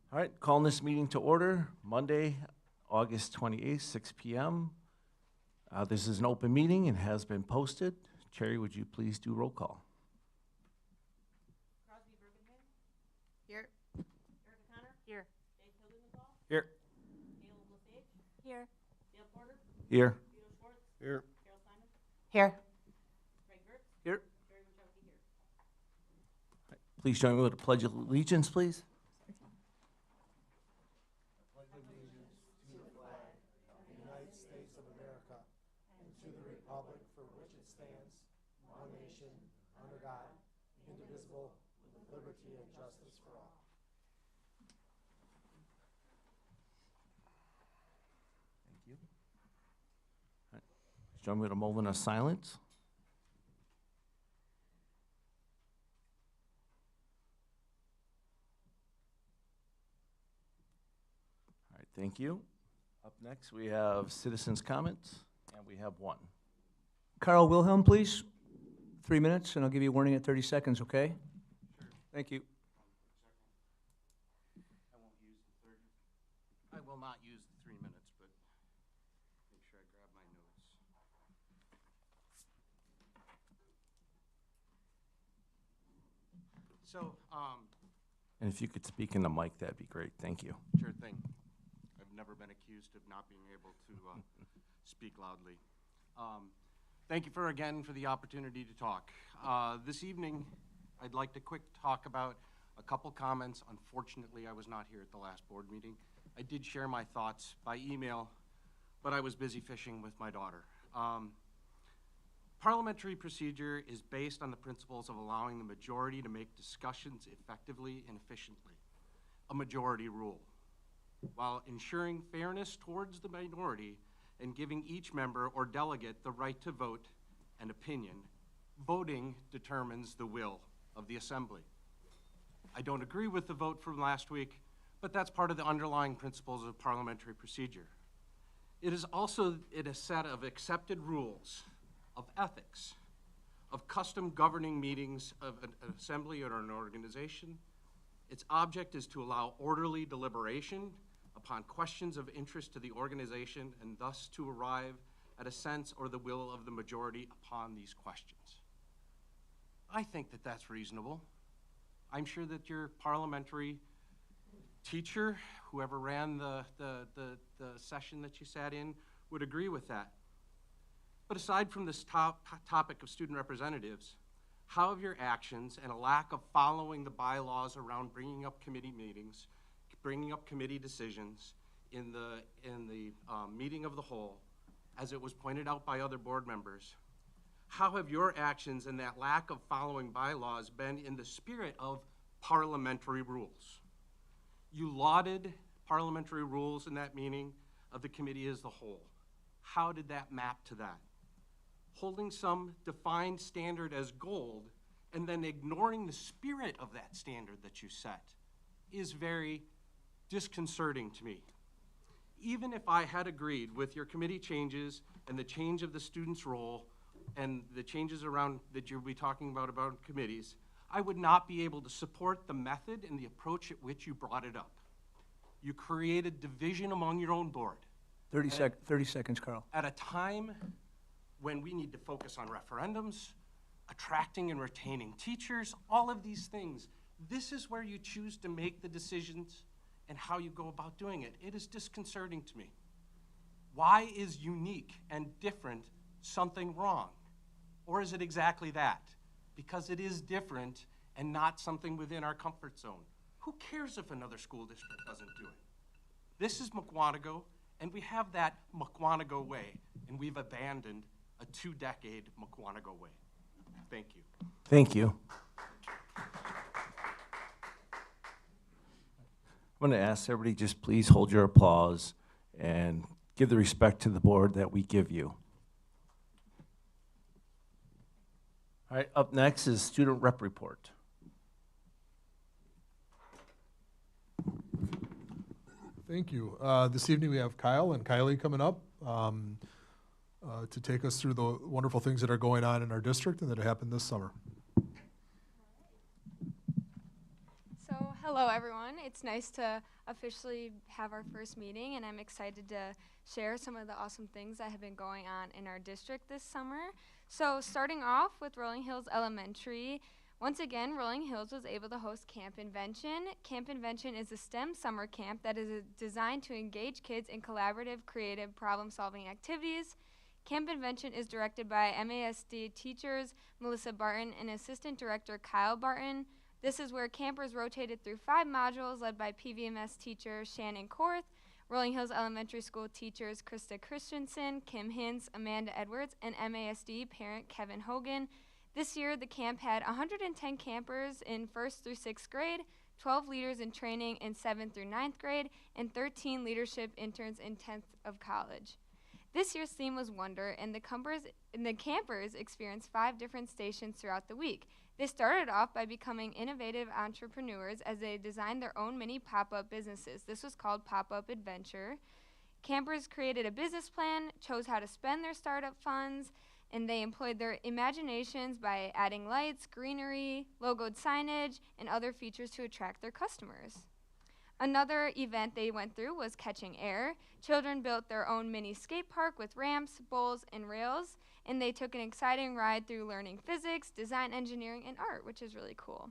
All right, calling this meeting to order, Monday, August 28th, 6 p.m. This is an open meeting and has been posted. Cherry, would you please do roll call? Crosby Bergenman. Here. Erica Connor. Here. Dave Hildenthal. Here. Gail Lesage. Here. Dale Porter. Here. Vito Schwartz. Here. Carol Simon. Here. Greg Gertz. Here. Jerry Wachowski here. Please join me with a pledge of allegiance, please. United States of America, and to the republic for which it stands, one nation, under God, indivisible, with liberty and justice for all. Thank you. All right. Join me with a moment of silence. All right, thank you. Up next, we have citizens' comments, and we have one. Carl Wilhelm, please. 3 minutes, and I'll give you a warning at 30 seconds, okay? Sure. Thank you. I will not use the 3 minutes, but make sure I grab my notes. So, And if you could speak in the mic, that'd be great. Thank you. sure thing. I've never been accused of not being able to speak loudly. Thank you again for the opportunity to talk. This evening, I'd like to quick talk about a couple comments. Unfortunately, I was not here at the last board meeting. I did share my thoughts by email, but I was busy fishing with my daughter. Parliamentary procedure is based on the principles of allowing the majority to make discussions effectively and efficiently, a majority rule, while ensuring fairness towards the minority and giving each member or delegate the right to vote and opinion. Voting determines the will of the assembly. I don't agree with the vote from last week, but that's part of the underlying principles of parliamentary procedure. It is also a set of accepted rules of ethics, of custom governing meetings of an assembly or an organization. Its object is to allow orderly deliberation upon questions of interest to the organization and thus to arrive at a sense or the will of the majority upon these questions. I think that that's reasonable. I'm sure that your parliamentary teacher, whoever ran the session that you sat in, would agree with that. But aside from this topic of student representatives, how have your actions and a lack of following the bylaws around bringing up committee meetings, bringing up committee decisions in the meeting of the whole, as it was pointed out by other board members, how have your actions and that lack of following bylaws been in the spirit of parliamentary rules? You lauded parliamentary rules in that meeting of the committee as the whole. How did that map to that? Holding some defined standard as gold and then ignoring the spirit of that standard that you set is very disconcerting to me. Even if I had agreed with your committee changes and the change of the student's role and the changes around that you'll be talking about committees, I would not be able to support the method and the approach at which you brought it up. You created division among your own board. 30 seconds, Carl. At a time when we need to focus on referendums, attracting and retaining teachers, all of these things, this is where you choose to make the decisions and how you go about doing it. It is disconcerting to me. Why is unique and different something wrong? Or is it exactly that? Because it is different and not something within our comfort zone. Who cares if another school district doesn't do it? This is Mukwonago, and we have that Mukwonago way, and we've abandoned a 2-decade Mukwonago way. Thank you. Thank you. I'm going to ask everybody just please hold your applause and give the respect to the board that we give you. All right, up next is student rep report. Thank you. This evening we have Kyle and Kylie coming up to take us through the wonderful things that are going on in our district and that happened this summer. So Hello, everyone. It's nice to officially have our first meeting, and I'm excited to share some of the awesome things that have been going on in our district this summer. So, starting off with Rolling Hills Elementary, once again, Rolling Hills was able to host Camp Invention. Camp Invention is a STEM summer camp that is designed to engage kids in collaborative, creative, problem-solving activities. Camp Invention is directed by MASD teachers Melissa Barton and Assistant Director Kyle Barton. This is where campers rotated through 5 modules led by PVMS teacher Shannon Korth, Rolling Hills Elementary School teachers Krista Christensen, Kim Hintz, Amanda Edwards, and MASD parent Kevin Hogan. This year, the camp had 110 campers in 1st through 6th grade, 12 leaders in training in 7th through 9th grade, and 13 leadership interns in 10th of college. This year's theme was Wonder, and the campers experienced 5 different stations throughout the week. They started off by becoming innovative entrepreneurs as they designed their own mini pop-up businesses. This was called Pop-Up Adventure. Campers created a business plan, chose how to spend their startup funds, and they employed their imaginations by adding lights, greenery, logoed signage, and other features to attract their customers. Another event they went through was Catching Air. Children built their own mini skate park with ramps, bowls, and rails, and they took an exciting ride through learning physics, design engineering, and art, which is really cool.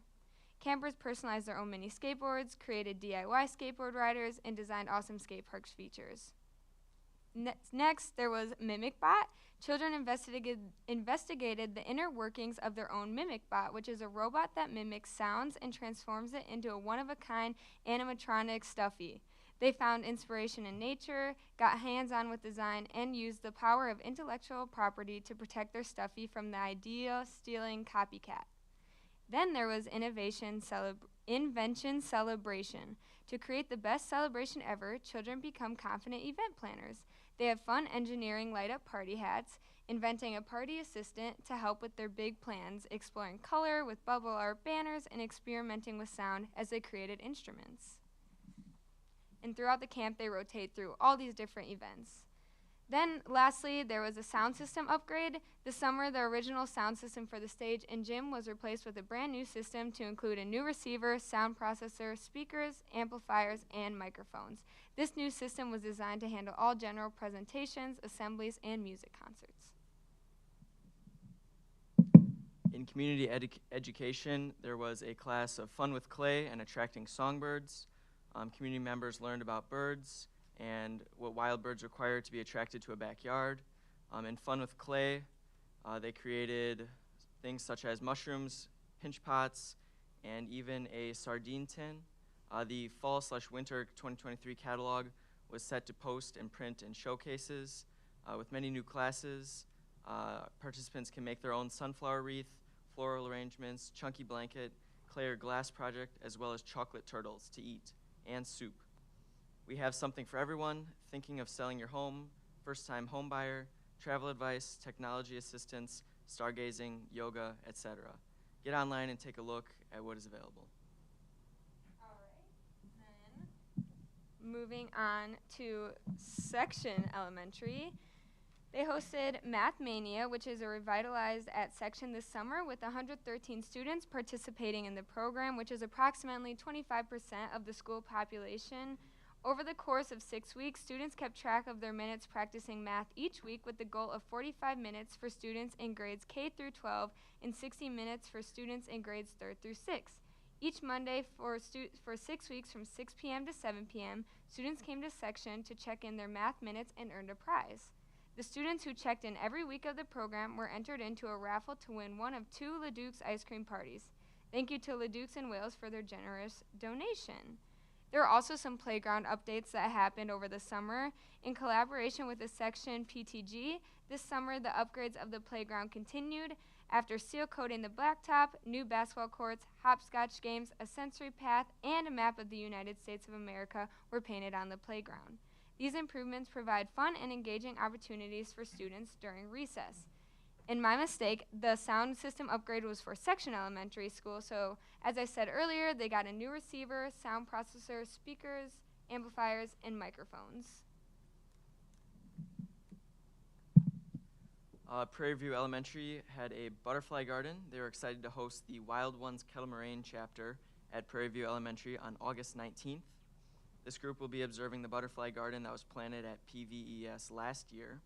Campers personalized their own mini skateboards, created DIY skateboard riders, and designed awesome skate park features. Next, there was MimicBot. Children investigated the inner workings of their own MimicBot, which is a robot that mimics sounds and transforms it into a one-of-a-kind animatronic stuffy. They found inspiration in nature, got hands-on with design, and used the power of intellectual property to protect their stuffy from the idea-stealing copycat. Then there was Invention Celebration. To create the best celebration ever, children become confident event planners. They have fun engineering light-up party hats, inventing a party assistant to help with their big plans, exploring color with bubble art banners, and experimenting with sound as they created instruments. And throughout the camp, they rotate through all these different events. Then, lastly, there was a sound system upgrade. This summer, the original sound system for the stage and gym was replaced with a brand new system to include a new receiver, sound processor, speakers, amplifiers, and microphones. This new system was designed to handle all general presentations, assemblies, and music concerts. In community education, there was a class of fun with clay and attracting songbirds. Community members learned about birds and what wild birds require to be attracted to a backyard. In Fun with Clay, they created things such as mushrooms, pinch pots, and even a sardine tin. The fall/winter 2023 catalog was set to post and print in showcases. With many new classes, participants can make their own sunflower wreath, floral arrangements, chunky blanket, clay or glass project, as well as chocolate turtles to eat, and soup. We have something for everyone: thinking of selling your home, first-time home buyer, travel advice, technology assistance, stargazing, yoga, etc. Get online and take a look at what is available. All right, then moving on to Section Elementary. They hosted Math Mania, which is a revitalized at Section this summer with 113 students participating in the program, which is approximately 25% of the school population. Over the course of 6 weeks, students kept track of their minutes practicing math each week with the goal of 45 minutes for students in grades K through 12 and 60 minutes for students in grades 3rd through 6th. Each Monday for 6 weeks from 6 p.m. to 7 p.m., students came to Section to check in their math minutes and earned a prize. The students who checked in every week of the program were entered into a raffle to win one of 2 Leduc's ice cream parties. Thank you to Leduc's in Wales for their generous donation. There are also some playground updates that happened over the summer. In collaboration with the Section PTG, this summer the upgrades of the playground continued. After seal coating the blacktop, new basketball courts, hopscotch games, a sensory path, and a map of the United States of America were painted on the playground. These improvements provide fun and engaging opportunities for students during recess. And my mistake, the sound system upgrade was for Section Elementary School, so as I said earlier, they got a new receiver, sound processor, speakers, amplifiers, and microphones. Prairie View Elementary had a butterfly garden. They were excited to host the Wild Ones Kettle Moraine chapter at Prairie View Elementary on August 19th. This group will be observing the butterfly garden that was planted at PVES last year.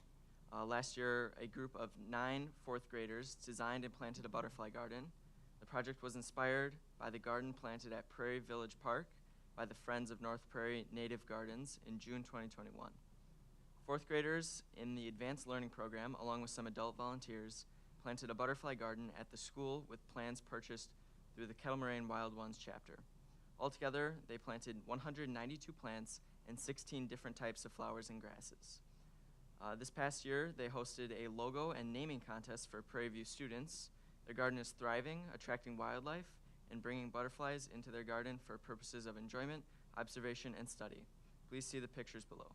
Last year, a group of 9 fourth graders designed and planted a butterfly garden. The project was inspired by the garden planted at Prairie Village Park by the Friends of North Prairie Native Gardens in June 2021. Fourth graders in the Advanced Learning Program, along with some adult volunteers, planted a butterfly garden at the school with plants purchased through the Kettle Moraine Wild Ones chapter. Altogether, they planted 192 plants and 16 different types of flowers and grasses. This past year, they hosted a logo and naming contest for Prairie View students. Their garden is thriving, attracting wildlife, and bringing butterflies into their garden for purposes of enjoyment, observation, and study. Please see the pictures below.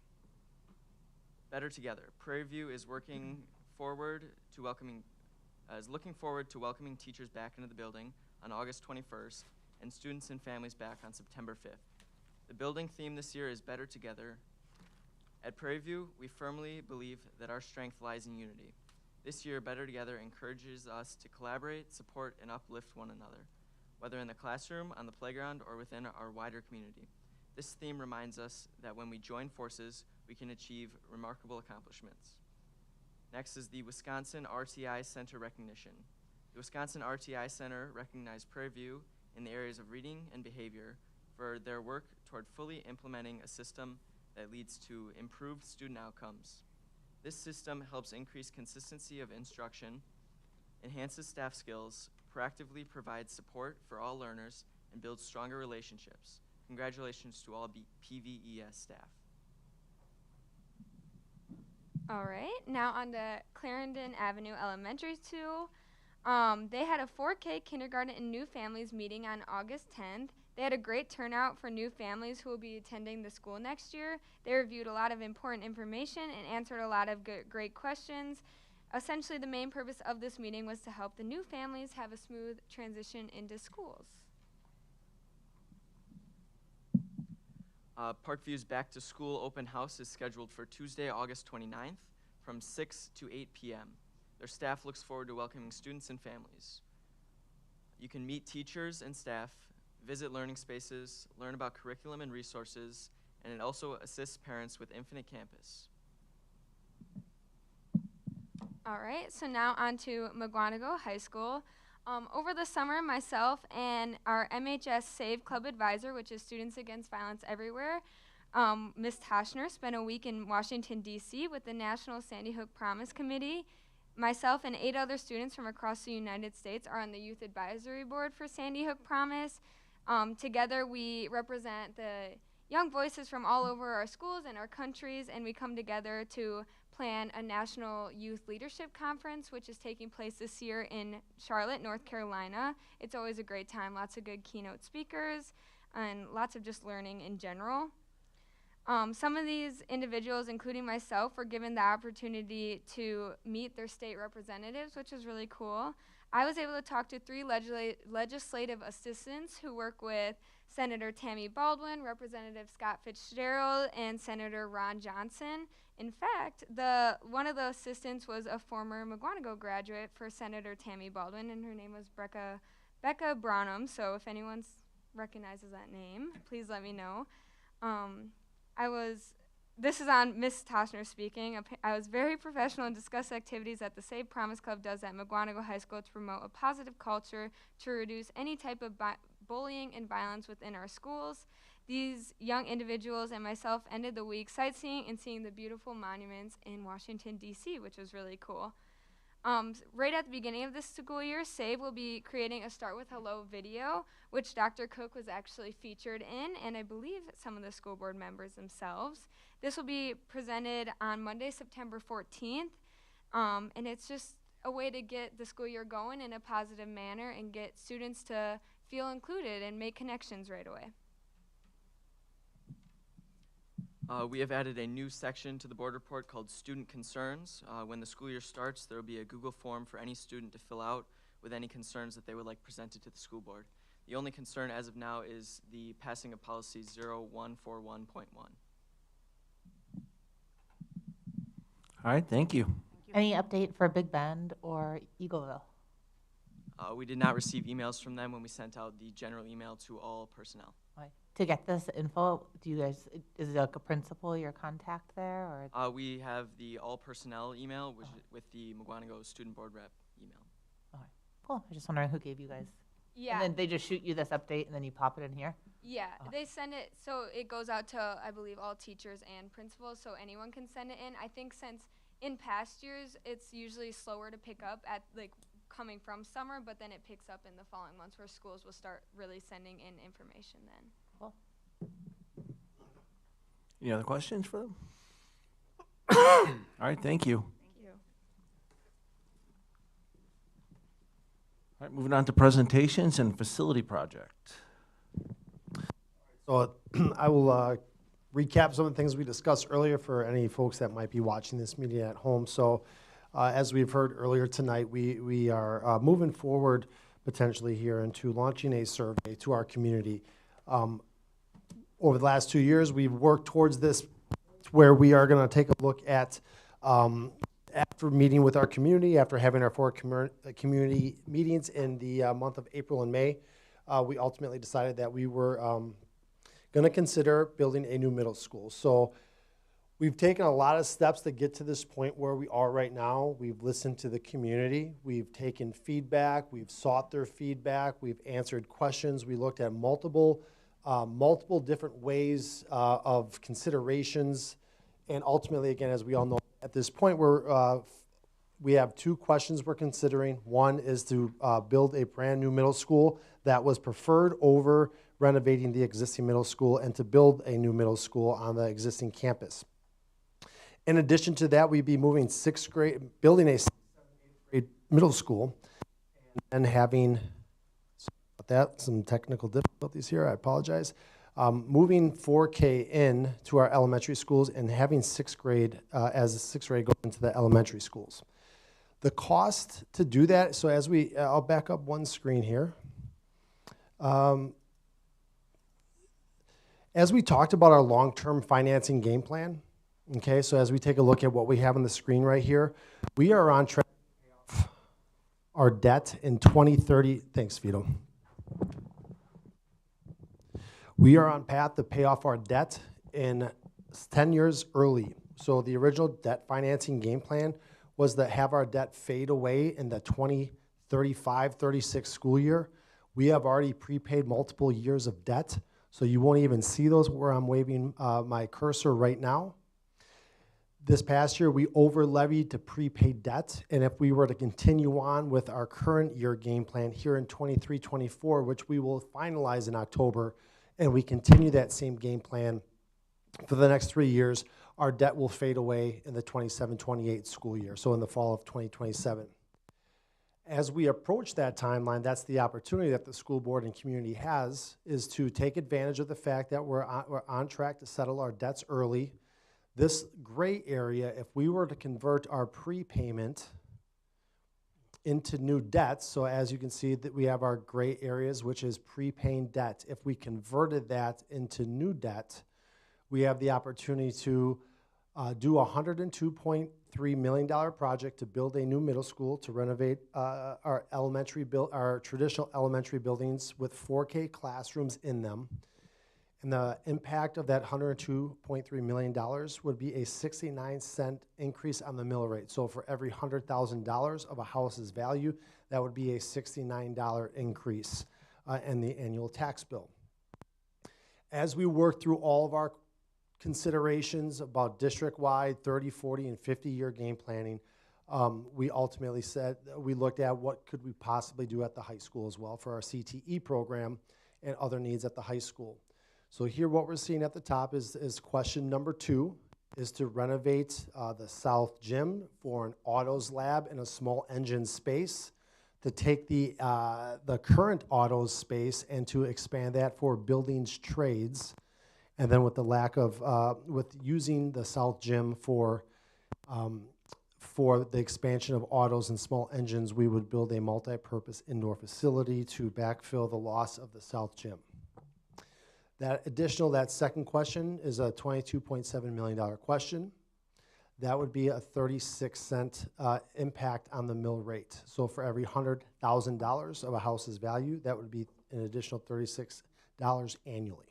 Better Together. Prairie View is looking forward to welcoming teachers back into the building on August 21st and students and families back on September 5th. The building theme this year is Better Together. At Prairie View, we firmly believe that our strength lies in unity. This year, Better Together encourages us to collaborate, support, and uplift one another, whether in the classroom, on the playground, or within our wider community. This theme reminds us that when we join forces, we can achieve remarkable accomplishments. Next is the Wisconsin RTI Center recognition. The Wisconsin RTI Center recognized Prairie View in the areas of reading and behavior for their work toward fully implementing a system that leads to improved student outcomes. This system helps increase consistency of instruction, enhances staff skills, proactively provides support for all learners, and builds stronger relationships. Congratulations to all PVES staff. All right, now on to Clarendon Avenue Elementary 2. They had a 4K kindergarten and new families meeting on August 10th. They had a great turnout for new families who will be attending the school next year. They reviewed a lot of important information and answered a lot of great questions. Essentially, the main purpose of this meeting was to help the new families have a smooth transition into schools. Parkview's Back to School open house is scheduled for Tuesday, August 29th from 6 to 8 p.m. Their staff looks forward to welcoming students and families. You can meet teachers and staff, visit learning spaces, learn about curriculum and resources, and it also assists parents with Infinite Campus. All right, so now on to Mukwonago High School. Over the summer, myself and our MHS Save Club advisor, which is Students Against Violence Everywhere, Ms. Toshner, spent a week in Washington, D.C. with the National Sandy Hook Promise Committee. Myself and 8 other students from across the United States are on the Youth Advisory Board for Sandy Hook Promise. Together, we represent the young voices from all over our schools and our countries, and we come together to plan a National Youth Leadership Conference, which is taking place this year in Charlotte, North Carolina. It's always a great time, lots of good keynote speakers, and lots of just learning in general. Some of these individuals, including myself, were given the opportunity to meet their state representatives, which was really cool. I was able to talk to 3 legislative assistants who work with Senator Tammy Baldwin, Representative Scott Fitzgerald, and Senator Ron Johnson. In fact, one of the assistants was a former Mukwonago graduate for Senator Tammy Baldwin, and her name was Becca Brownham. So if anyone recognizes that name, please let me know. This is on Ms. Toshner speaking. I was very professional and discussed activities that the Save Promise Club does at Mukwonago High School to promote a positive culture to reduce any type of bullying and violence within our schools. These young individuals and myself ended the week sightseeing and seeing the beautiful monuments in Washington, D.C., which was really cool. Right at the beginning of this school year, SAVE will be creating a Start With Hello video, which Dr. Cook was actually featured in, and I believe some of the school board members themselves. This will be presented on Monday, September 14th, and it's just a way to get the school year going in a positive manner and get students to feel included and make connections right away. We have added a new section to the board report called Student Concerns. When the school year starts, there will be a Google form for any student to fill out with any concerns that they would like presented to the school board. The only concern as of now is the passing of policy 0141.1. All right, thank you. Any update for Big Bend or Eagleville? We did not receive emails from them when we sent out the general email to all personnel. Okay. To get this info, do you guys, is it like a principal, your contact there, or? We have the all personnel email, which with the Mukwonago student board rep email. Okay, cool. I was just wondering who gave you guys. Yeah. And then they just shoot you this update and then you pop it in here? Yeah, Okay. they send it, so it goes out to, I believe, all teachers and principals, so anyone can send it in. I think since in past years, it's usually slower to pick up at, like, coming from summer, but then it picks up in the following months where schools will start really sending in information then. Cool. Any other questions for them? All right, thank you. Thank you. All right, moving on to presentations and facility project. So I will recap some of the things we discussed earlier for any folks that might be watching this meeting at home. So as we've heard earlier tonight, we are moving forward potentially here into launching a survey to our community. Over the last 2 years, we've worked towards this where we are going to take a look at, after meeting with our community, after having our 4 community meetings in the month of April and May, we ultimately decided that we were going to consider building a new middle school. So we've taken a lot of steps to get to this point where we are right now. We've listened to the community. We've taken feedback. We've sought their feedback. We've answered questions. We looked at multiple different ways of considerations. And ultimately, again, as we all know, at this point, we have 2 questions we're considering. One is to build a brand new middle school that was preferred over renovating the existing middle school, and to build a new middle school on the existing campus. In addition to that, we'd be moving building a 6th, 7th, 8th grade middle school, and having, some technical difficulties here, I apologize. Moving 4K in to our elementary schools and having 6th grade as 6th grade go into the elementary schools. The cost to do that, so as I'll back up one screen here. As we talked about our long-term financing game plan, okay, so as we take a look at what we have on the screen right here, we are on track to pay off our debt in 2030. Thanks, Vito. We are on path to pay off our debt in 10 years early. So the original debt financing game plan was to have our debt fade away in the 2035-36 school year. We have already prepaid multiple years of debt, so you won't even see those where I'm waving my cursor right now. This past year, we over-levied to prepaid debt, and if we were to continue on with our current year game plan here in 23-24, which we will finalize in October, and we continue that same game plan for the next 3 years, our debt will fade away in the 27-28 school year, so in the fall of 2027. As we approach that timeline, that's the opportunity that the school board and community has, is to take advantage of the fact that we're on track to settle our debts early. This gray area, if we were to convert our prepayment into new debts, so as you can see that we have our gray areas, which is prepaying debt. If we converted that into new debt, we have the opportunity to do a $102.3 million project to build a new middle school, to renovate our traditional elementary buildings with 4K classrooms in them. And the impact of that $102.3 million would be a 69-cent increase on the mill rate. So for every $100,000 of a house's value, that would be a $69 increase in the annual tax bill. As we work through all of our considerations about district-wide 30, 40, and 50-year game planning, we ultimately we looked at what could we possibly do at the high school as well for our CTE program and other needs at the high school. So here what we're seeing at the top is question number 2, is to renovate the south gym for an autos lab and a small engine space, to take the current autos space and to expand that for buildings trades. And then with the lack of, with using the south gym for the expansion of autos and small engines, we would build a multi-purpose indoor facility to backfill the loss of the south gym. That second question is a $22.7 million question. that would be a 36-cent impact on the mill rate. So for every $100,000 of a house's value, that would be an additional $36 annually.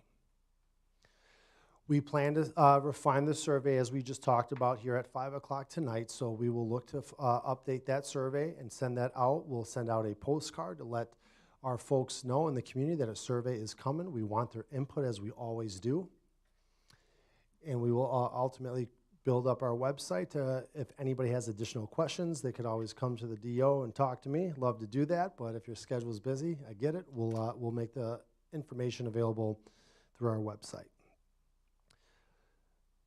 We plan to refine the survey as we just talked about here at 5 o'clock tonight. So we will look to update that survey and send that out. We'll send out a postcard to let our folks know in the community that a survey is coming. We want their input as we always do. And we will ultimately build up our website. If anybody has additional questions, they could always come to the DO and talk to me. Love to do that, but if your schedule is busy, I get it. We'll make the information available through our website.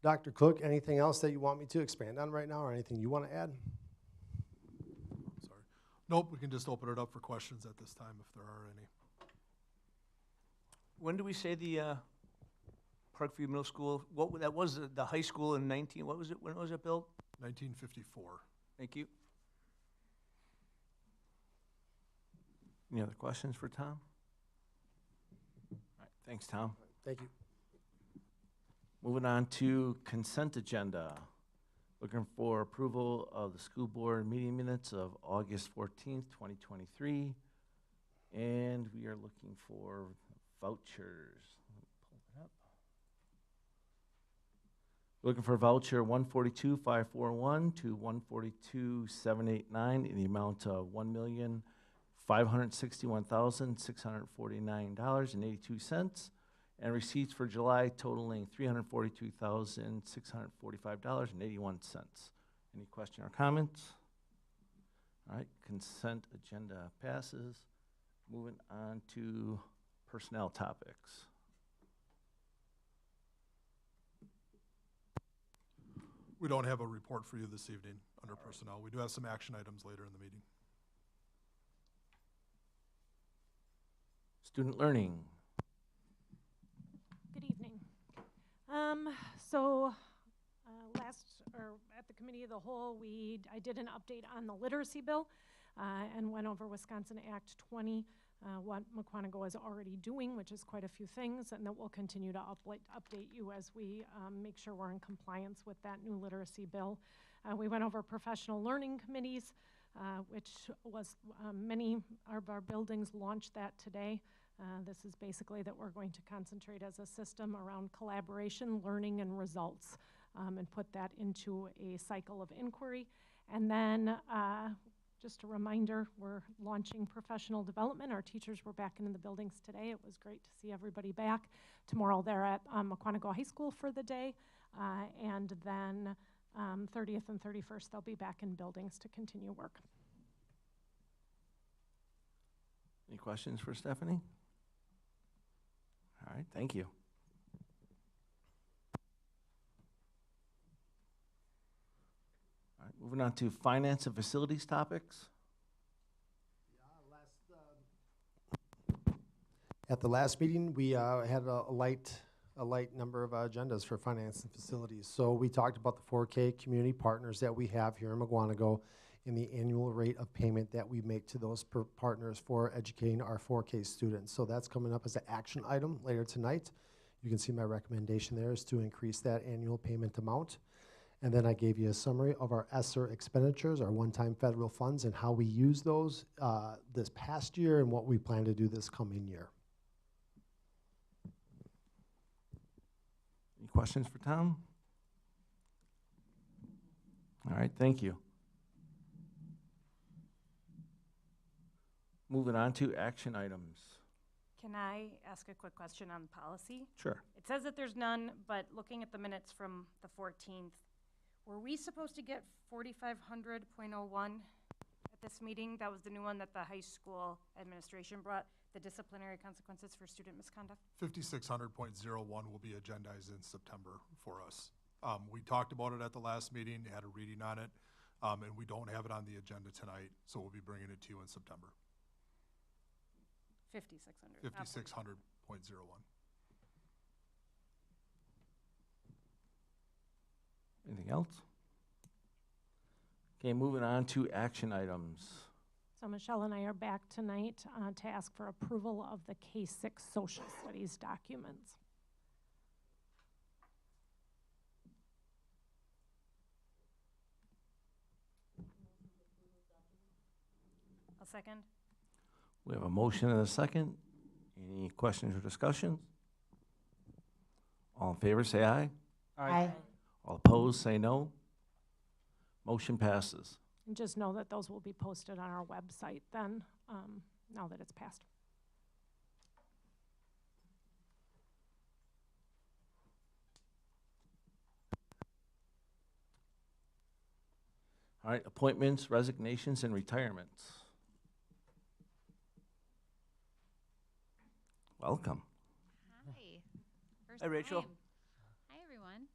Dr. Cook, anything else that you want me to expand on right now, or anything you want to add? Sorry. Nope, we can just open it up for questions at this time if there are any. When do we say the Parkview Middle School, that was the high school in what was it, when was it built? 1954. Thank you. Any other questions for Tom? All right, thanks, Tom. Thank you. Moving on to consent agenda. Looking for approval of the school board meeting minutes of August 14th, 2023. And we are looking for vouchers. Pull it up. Looking for voucher 142-541 to 142-789 in the amount of $1,561,649.82. And receipts for July totaling $342,645.81. Any question or comments? All right, consent agenda passes. Moving on to personnel topics. We don't have a report for you this evening under personnel. We do have some action items later in the meeting. Student learning. Good evening. At the committee of the whole, I did an update on the literacy bill and went over Wisconsin Act 20, what Mukwonago is already doing, which is quite a few things, and that we'll continue to update you as we make sure we're in compliance with that new literacy bill. We went over professional learning committees, which was many of our buildings launched that today. This is basically that we're going to concentrate as a system around collaboration, learning, and results, and put that into a cycle of inquiry. And then just a reminder, we're launching professional development. Our teachers were back in the buildings today. It was great to see everybody back. Tomorrow they're at Mukwonago High School for the day, and then 30th and 31st they'll be back in buildings to continue work. Any questions for Stephanie? All right, thank you. All right, moving on to finance and facilities topics. At the last meeting, we had a light number of agendas for finance and facilities. So we talked about the 4K community partners that we have here in Mukwonago and the annual rate of payment that we make to those partners for educating our 4K students. So that's coming up as an action item later tonight. You can see my recommendation there is to increase that annual payment amount. And then I gave you a summary of our ESSER expenditures, our one-time federal funds, and how we use those this past year and what we plan to do this coming year. Any questions for Tom? All right, thank you. Moving on to action items. Can I ask a quick question on policy? Sure. It says that there's none, but looking at the minutes from the 14th, were we supposed to get 4500.01 at this meeting? That was the new one that the high school administration brought, the disciplinary consequences for student misconduct? 5600.01 will be agendized in September for us. We talked about it at the last meeting, had a reading on it, and we don't have it on the agenda tonight, so we'll be bringing it to you in September. 5600. 5600.01. Anything else? Okay, moving on to action items. So Michelle and I are back tonight to ask for approval of the K-6 social studies documents. second. We have a motion and a second. Any questions or discussions? All in favor, say aye. Aye. All opposed, say no. Motion passes. And just know that those will be posted on our website then, now that it's passed. All right, appointments, resignations, and retirements. Welcome. Hi. First Hi, Rachel. time. Hi, everyone.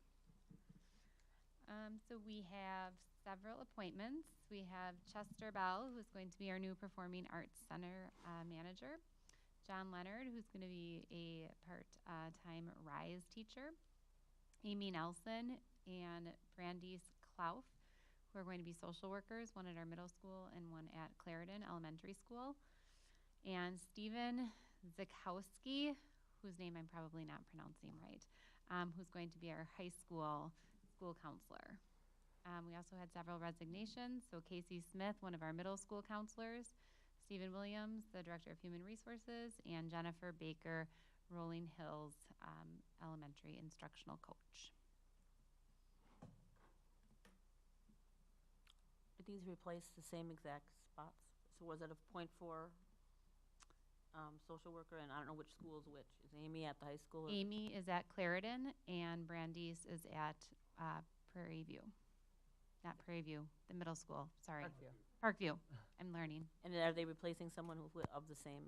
So we have several appointments. We have Chester Bell, who's going to be our new Performing Arts Center manager. John Leonard, who's going to be a part-time RISE teacher. Amy Nelson and Brandice Klauf, who are going to be social workers, one at our middle school and one at Clarendon Elementary School. And Stephen Zakowski, whose name I'm probably not pronouncing right, who's going to be our high school counselor. We also had several resignations. So Casey Smith, one of our middle school counselors, Stephen Williams, the director of human resources, and Jennifer Baker, Rolling Hills elementary instructional coach. Did these replace the same exact spots? So was it a .4 social worker, and I don't know which school is which. Is Amy at the high school? Amy is at Clarendon, and Brandice is at Prairie View. Not Prairie View, the middle school, sorry. Parkview. I'm learning. And are they replacing someone who's of the same?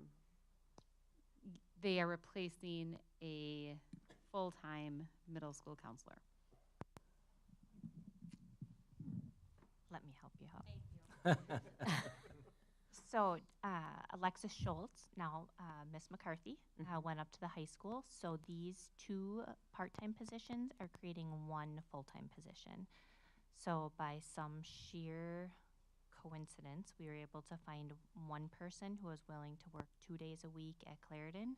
They are replacing a full-time middle school counselor. Let me help you out. Thank you. So Alexis Schultz, now Miss McCarthy, went up to the high school. So these two part-time positions are creating one full-time position. So by some sheer coincidence, we were able to find one person who was willing to work 2 days a week at Clarendon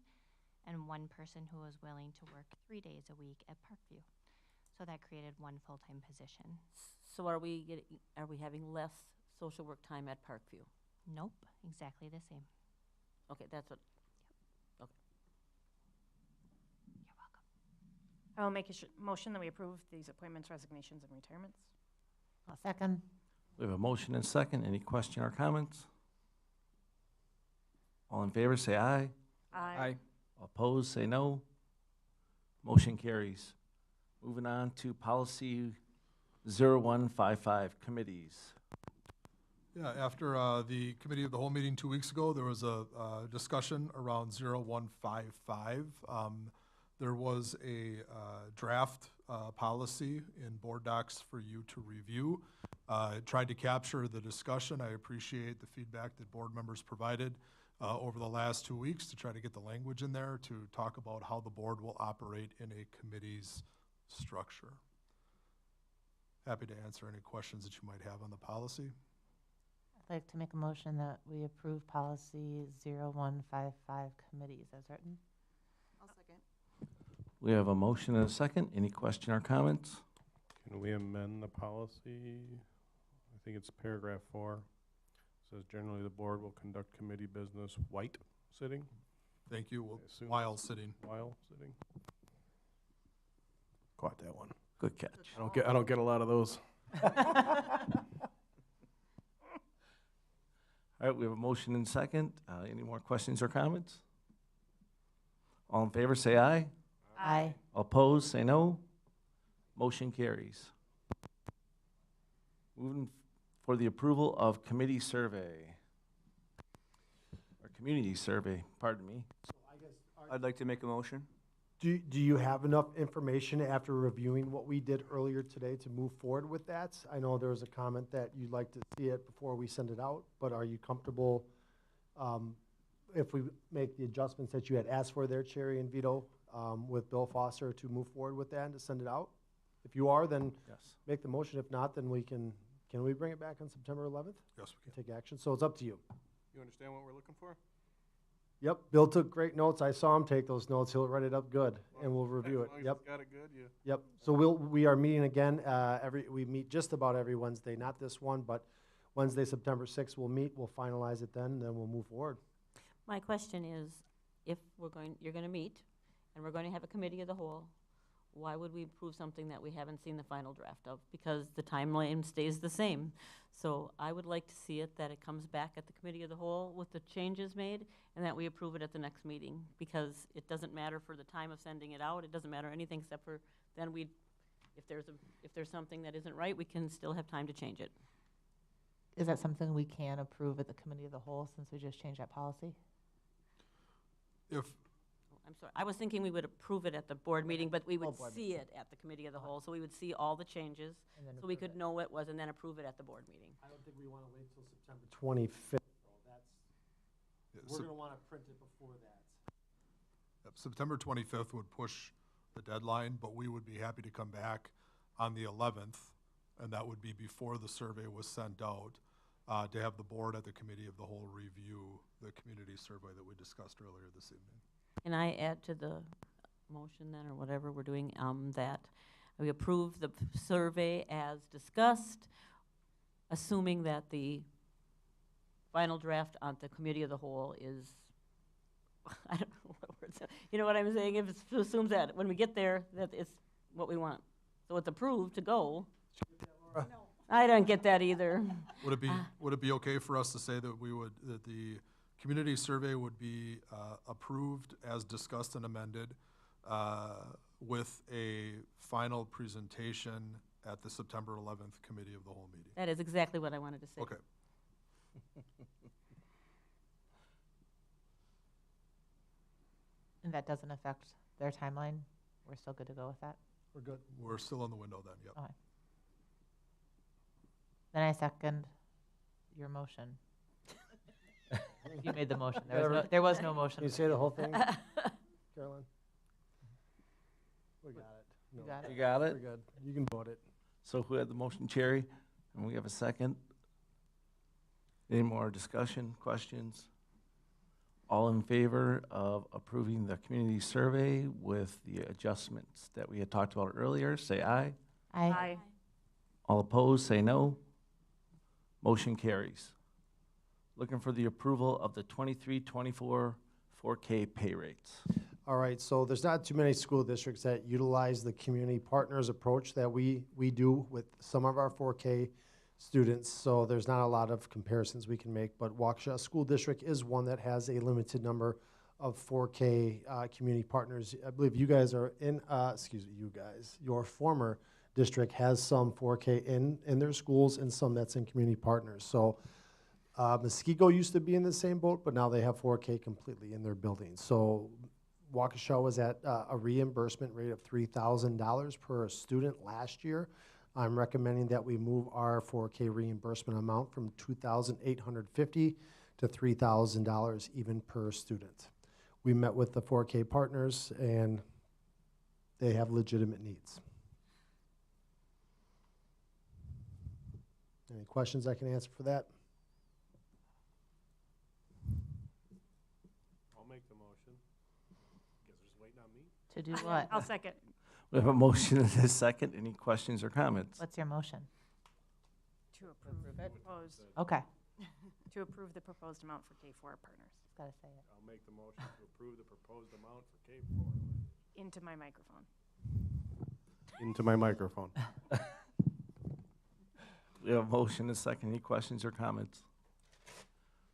and one person who was willing to work 3 days a week at Parkview. So that created one full-time position. So are we having less social work time at Parkview? Nope, exactly the same. Okay, that's what. Okay. You're welcome. I will make a motion that we approve these appointments, resignations, and retirements. I'll second. We have a motion and second. Any question or comments? All in favor, say aye. Aye. All opposed, say no. Motion carries. Moving on to policy 0155, committees. Yeah, after the committee of the whole meeting 2 weeks ago, there was a discussion around 0155. There was a draft policy in board docs for you to review. I tried to capture the discussion. I appreciate the feedback that board members provided over the last 2 weeks to try to get the language in there to talk about how the board will operate in a committee's structure. Happy to answer any questions that you might have on the policy. I'd like to make a motion that we approve policy 0155, committees as written. I'll second. We have a motion and a second. Any question or comments? Can we amend the policy? I think it's paragraph 4. It says generally the board will conduct committee business white sitting. Thank you. While sitting. While sitting. Caught that one. Good catch. I don't get a lot of those. All right, we have a motion and second. Any more questions or comments? All in favor, say aye. Aye. All opposed, say no. Motion carries. Moving for the approval of committee survey, or community survey, pardon me. I'd like to make a motion. Do you have enough information after reviewing what we did earlier today to move forward with that? I know there was a comment that you'd like to see it before we send it out, but are you comfortable if we make the adjustments that you had asked for there, Cherry and Vito, with Bill Foster to move forward with that and to send it out? If you are, then Yes. make the motion. If not, then we can we bring it back on September 11th? Yes, we can. Take action. So it's up to you. You understand what we're looking for? Yep, Bill took great notes. I saw him take those notes. He'll write it up good, and we'll review it. As long as Yep. it's got it good, you. Yep, so we are meeting again, we meet just about every Wednesday, not this one, but Wednesday, September 6th, we'll meet, we'll finalize it then we'll move forward. My question is, if you're gonna meet, and we're going to have a committee of the whole, why would we approve something that we haven't seen the final draft of? Because the timeline stays the same. So I would like to see it, that it comes back at the committee of the whole with the changes made, and that we approve it at the next meeting, because it doesn't matter for the time of sending it out, it doesn't matter anything except for, then if there's something that isn't right, we can still have time to change it. Is that something we can approve at the committee of the whole, since we just changed that policy? If, I'm sorry, I was thinking we would approve it at the board meeting, but we would board see it at the committee of the whole, so we would see all the changes, And then so we approve could it. know what it was, and then approve it at the board meeting. I don't think we want to wait till September 25th. yeah, We're Sep- going to want to print it before that. yep, September 25th would push the deadline, but we would be happy to come back on the 11th, and that would be before the survey was sent out, to have the board at the committee of the whole review the community survey that we discussed earlier this evening. And I add to the motion then, or whatever we're doing, that we approve the survey as discussed, assuming that the final draft on the committee of the whole is, I don't know what words, you know what I'm saying? If it assumes that when we get there, that it's what we want. So it's approved to go. I don't get that either. Would it be okay for us to say that that the community survey would be approved as discussed and amended, with a final presentation at the September 11th committee of the whole meeting? That is exactly what I wanted to say. Okay. And that doesn't affect their timeline? We're still good to go with that? We're good. We're still in the window then, yep. Okay. Then I second your motion. You made the motion. There was no motion. Can you say the whole thing, Carolyn? We got it. You got it? You got We're it? good. You can vote it. So who had the motion, Cherry? And we have a second. Any more discussion, questions? All in favor of approving the community survey with the adjustments that we had talked about earlier, say aye. Aye. All opposed, say no. Motion carries. Looking for the approval of the 23-24 4K pay rates. All right, so there's not too many school districts that utilize the community partners approach that we do with some of our 4K students, so there's not a lot of comparisons we can make, but Waukesha School District is one that has a limited number of 4K community partners. I believe you guys are in, your former district has some 4K in their schools and some that's in community partners. So Muskego used to be in the same boat, but now they have 4K completely in their buildings. So Waukesha was at a reimbursement rate of $3,000 per student last year. I'm recommending that we move our 4K reimbursement amount from $2,850 to $3,000 even per student. We met with the 4K partners and they have legitimate needs. Any questions I can answer for that? I'll make the motion. Guess they're just waiting on me. To do what? I'll second. We have a motion and a second. Any questions or comments? What's your motion? To approve the proposed, Okay. to approve the proposed amount for K4 partners. Gotta say it. I'll make the motion to approve the proposed amount for K4. Into my microphone. Into my microphone. We have a motion and a second. Any questions or comments?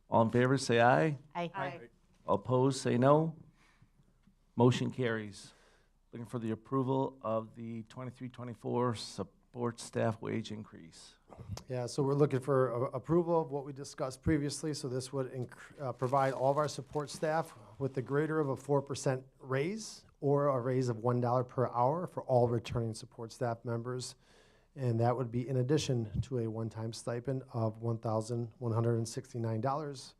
All in favor, say aye. Aye. All opposed, say no. Motion carries. Looking for the approval of the 23-24 support staff wage increase. Yeah, so we're looking for approval of what we discussed previously. So this would provide all of our support staff with the greater of a 4% raise or a raise of $1 per hour for all returning support staff members. And that would be in addition to a one-time stipend of $1,169,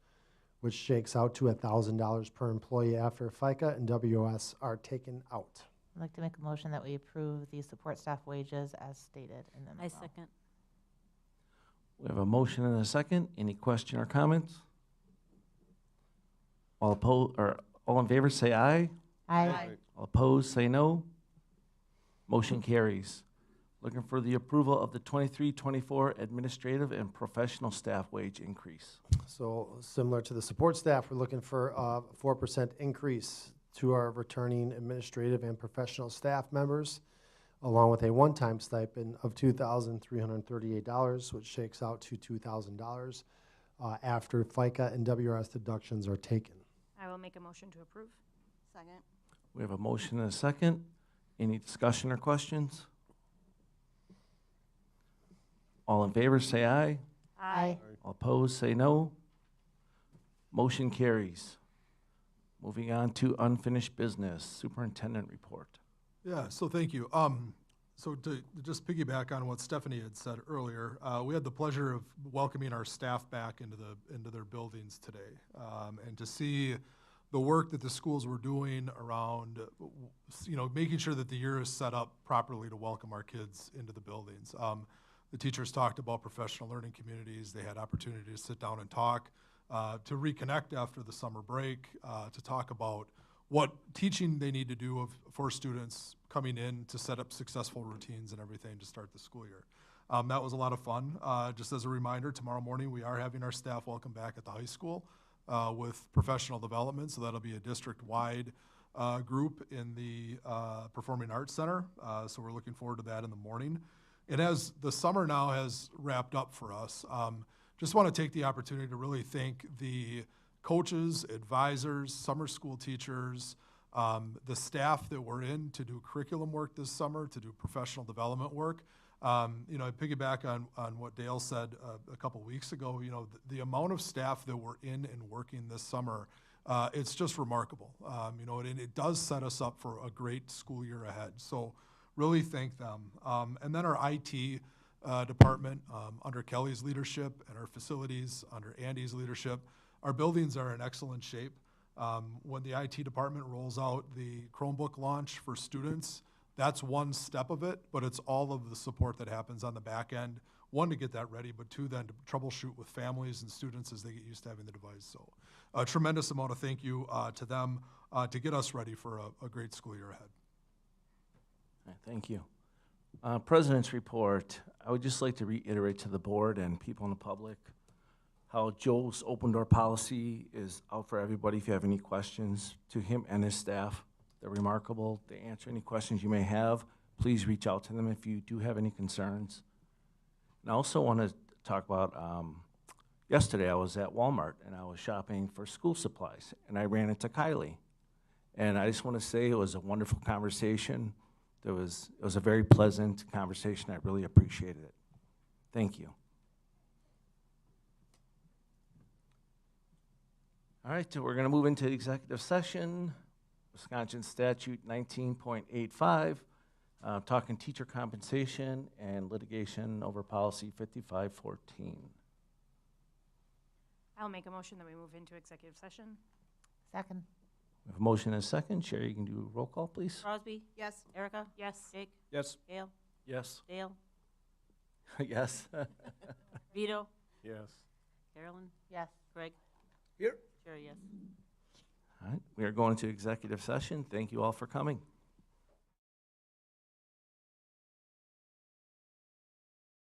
which shakes out to $1,000 per employee after FICA and WOS are taken out. I'd like to make a motion that we approve the support staff wages as stated in the memo. I second. We have a motion and a second. Any question or comments? All opposed, or all in favor, say aye. Aye. All opposed, say no. Motion carries. Looking for the approval of the 23-24 administrative and professional staff wage increase. So similar to the support staff, we're looking for a 4% increase to our returning administrative and professional staff members, along with a one-time stipend of $2,338, which shakes out to $2,000 after FICA and WRS deductions are taken. I will make a motion to approve. Second. We have a motion and a second. Any discussion or questions? All in favor, say aye. Aye. All opposed, say no. Motion carries. Moving on to unfinished business, superintendent report. Yeah, so thank you. So to just piggyback on what Stephanie had said earlier, we had the pleasure of welcoming our staff back into their buildings today, and to see the work that the schools were doing around, making sure that the year is set up properly to welcome our kids into the buildings. The teachers talked about professional learning communities. They had opportunity to sit down and talk, to reconnect after the summer break, to talk about what teaching they need to do for students coming in to set up successful routines and everything to start the school year. That was a lot of fun. Just as a reminder, tomorrow morning we are having our staff welcome back at the high school with professional development, so that'll be a district-wide group in the Performing Arts Center. So we're looking forward to that in the morning. And as the summer now has wrapped up for us, just want to take the opportunity to really thank the coaches, advisors, summer school teachers, the staff that were in to do curriculum work this summer, to do professional development work. I piggyback on what Dale said a couple weeks ago. The amount of staff that were in and working this summer, it's just remarkable. And it does set us up for a great school year ahead. So really thank them. And then our IT department, under Kelly's leadership, and our facilities under Andy's leadership, our buildings are in excellent shape. When the IT department rolls out the Chromebook launch for students, that's one step of it, but it's all of the support that happens on the back end. One, to get that ready, but two, then to troubleshoot with families and students as they get used to having the device. So a tremendous amount of thank you to them to get us ready for a great school year ahead. Thank you. President's report. I would just like to reiterate to the board and people in the public how Joe's open door policy is out for everybody. If you have any questions to him and his staff, they're remarkable. They answer any questions you may have. Please reach out to them if you do have any concerns. And I also want to talk about, yesterday I was at Walmart and I was shopping for school supplies and I ran into Kylie. And I just want to say it was a wonderful conversation. It was a very pleasant conversation. I really appreciated it. Thank you. All right, so we're going to move into executive session. Wisconsin Statute 19.85, talking teacher compensation and litigation over policy 5514. I'll make a motion that we move into executive session. Second. We have a motion and a second. Sherry, you can do a roll call, please. Crosby? Yes. Erica? Yes. Jake? Yes. Gail? Yes. Dale? Yes. Vito? Yes. Carolyn? Yes. Greg? Here. Sherry, yes. All right, we are going to executive session. Thank you all for coming.